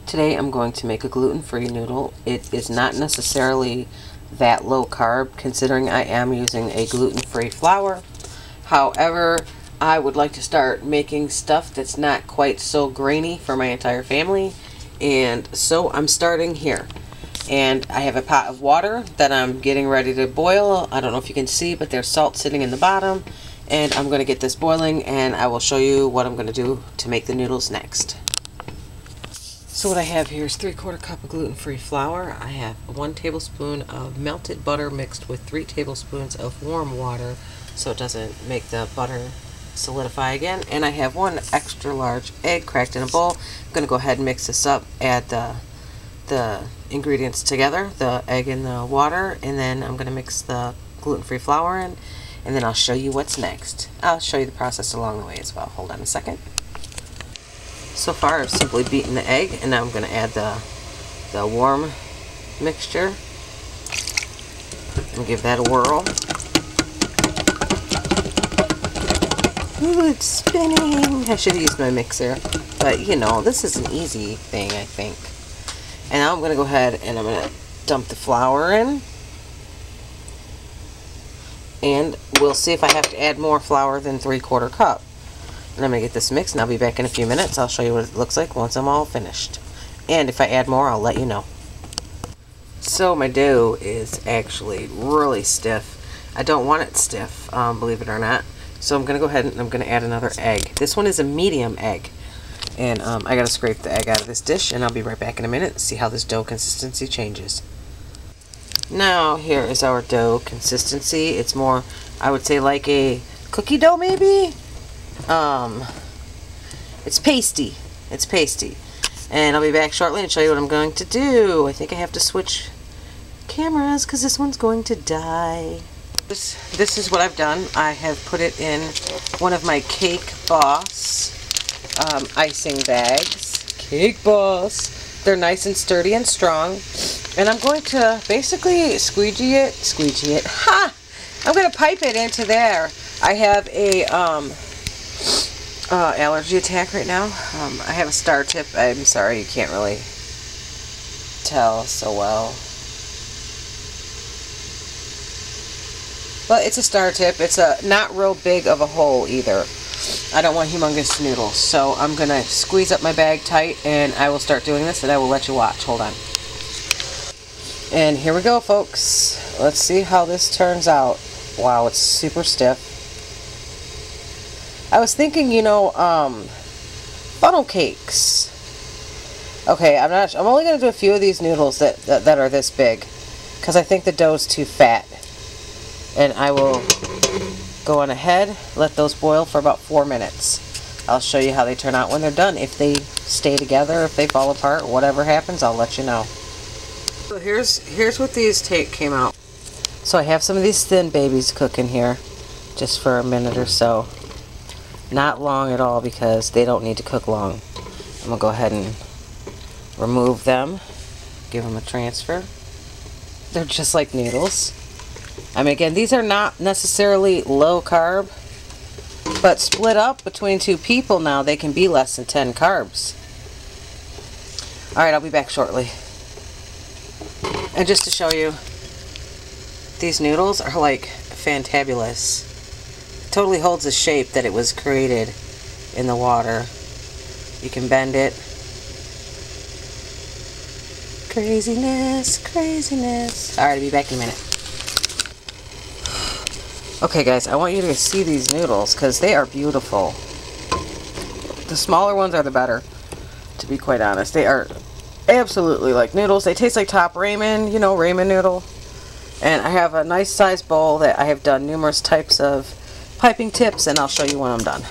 Today I'm going to make a gluten-free noodle. It is not necessarily that low carb considering I am using a gluten-free flour. However, I would like to start making stuff that's not quite so grainy for my entire family, and so I'm starting here. And I have a pot of water that I'm getting ready to boil. I don't know if you can see, but there's salt sitting in the bottom, and I'm going to get this boiling and I will show you what I'm going to do to make the noodles next. So what I have here is 3/4 cup of gluten-free flour. I have 1 tablespoon of melted butter mixed with 3 tablespoons of warm water so it doesn't make the butter solidify again. And I have 1 extra large egg cracked in a bowl. I'm going to go ahead and mix this up, add the ingredients together, the egg and the water, and then I'm going to mix the gluten-free flour in, and then I'll show you what's next. I'll show you the process along the way as well. Hold on a second. So far I've simply beaten the egg, and now I'm going to add the warm mixture and give that a whirl. Ooh, it's spinning! I should have used my mixer, but you know, this is an easy thing, I think. And now I'm going to go ahead and I'm going to dump the flour in, and we'll see if I have to add more flour than 3/4 cup. And I'm going to get this mixed, and I'll be back in a few minutes. I'll show you what it looks like once I'm all finished. And if I add more, I'll let you know. So my dough is actually really stiff. I don't want it stiff, believe it or not. So I'm going to go ahead and I'm going to add another egg. This one is a medium egg. And I got to scrape the egg out of this dish, and I'll be right back in a minute to see how this dough consistency changes. Now here is our dough consistency. It's more, I would say, like a cookie dough maybe. It's pasty. It's pasty. And I'll be back shortly and show you what I'm going to do. I think I have to switch cameras because this one's going to die. This is what I've done. I have put it in one of my Cake Boss icing bags. Cake Boss. They're nice and sturdy and strong. And I'm going to basically squeegee it. Ha! I'm going to pipe it into there. I have a allergy attack right now. I have a star tip. I'm sorry, you can't really tell so well. But it's a star tip. It's a not real big of a hole either. I don't want humongous noodles, so I'm going to squeeze up my bag tight, and I will start doing this, and I will let you watch. Hold on. And here we go, folks. Let's see how this turns out. Wow, it's super stiff. I was thinking, you know, funnel cakes. Okay, I'm only going to do a few of these noodles that are this big, because I think the dough's too fat. And I will go on ahead, let those boil for about 4 minutes. I'll show you how they turn out when they're done. If they stay together, if they fall apart, whatever happens, I'll let you know. So here's what these came out. So I have some of these thin babies cooking here, just for a minute or so. Not long at all, because they don't need to cook long. I'm going to go ahead and remove them, give them a transfer. They're just like noodles. I mean, again, these are not necessarily low carb, but split up between 2 people now, they can be less than 10 carbs. Alright, I'll be back shortly. And just to show you, these noodles are like fantabulous. It totally holds the shape that it was created in the water. You can bend it. Craziness, craziness. Alright, I'll be back in a minute. Okay guys, I want you to see these noodles because they are beautiful. The smaller ones are the better, to be quite honest. They are absolutely like noodles. They taste like top ramen, you know, ramen noodle. And I have a nice sized bowl that I have done numerous types of piping tips, and I'll show you when I'm done.